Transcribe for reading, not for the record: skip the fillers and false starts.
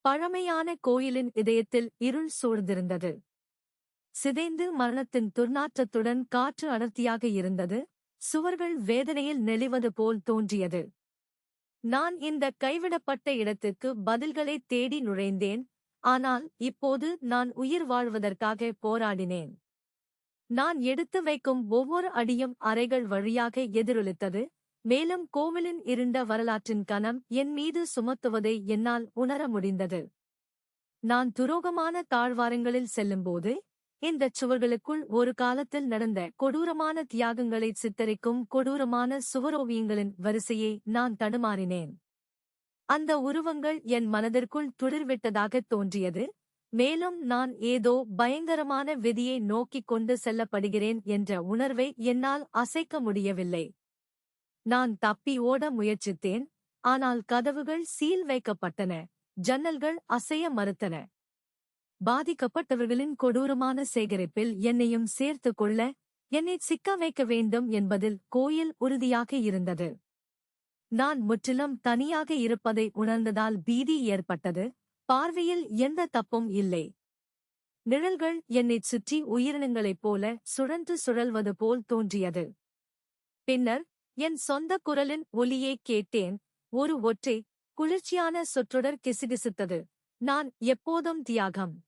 பழமையான கோயிலின் இதயத்தில் இருள் சூழ்ந்திருந்தது. சிதைந்து மரணத்தின் துர்நாற்றத்துடன் காற்று அடர்த்தியாக இருந்தது. சுவர்கள் வேதனையில் நெளிவது போல் தோன்றியது. நான் இந்த கைவிடப்பட்ட இடத்துக்கு பதில்களைத் தேடி நுழைந்தேன். ஆனால் இப்போது நான் உயிர் வாழ்வதற்காக போராடினேன். நான் எடுத்து வைக்கும் ஒவ்வொரு அடியும் அறைகள் வழியாக எதிரொலித்தது. மேலும் கோவிலின் இருண்ட வரலாற்றின் கனம் என் மீது சுமத்துவதை என்னால் உணர முடிந்தது. நான் துரோகமான தாழ்வாரங்களில் செல்லும்போது இந்தச் சுவர்களுக்குள் ஒரு காலத்தில் நடந்த கொடூரமான தியாகங்களை சித்தரிக்கும் கொடூரமான சுவரோவியங்களின் வரிசையை நான் தடுமாறினேன். அந்த உருவங்கள் என் மனதிற்குள் துளிர்விட்டதாகத் தோன்றியது. மேலும் நான் ஏதோ பயங்கரமான விதியை நோக்கிக் கொண்டு செல்லப்படுகிறேன் என்ற உணர்வை என்னால் அசைக்க முடியவில்லை. நான் தப்பி ஓட முயற்சித்தேன். ஆனால் கதவுகள் சீல் வைக்கப்பட்டன. ஜன்னல்கள் அசைய மறுத்தன. பாதிக்கப்பட்டவர்களின் கொடூரமான சேகரிப்பில் என்னையும் சேர்த்துக் கொள்ள, என்னை சிக்க வைக்க வேண்டும் என்பதில் கோயில் உறுதியாக இருந்தது. நான் முற்றிலும் தனியாக இருப்பதை உணர்ந்ததால் பீதி ஏற்பட்டது. பார்வையில் எந்த தப்பும் இல்லை. நிழல்கள் என்னைச் சுற்றி உயிரினங்களைப் போல சுழன்று சுழல்வது போல் தோன்றியது. பின்னர் என் சொந்த குரலின் ஒலியைக் கேட்டேன். ஒரு ஒற்றை குளிர்ச்சியான சொற்றொடர் கிசுகிசுத்தது. நான் எப்போதும் தியாகம்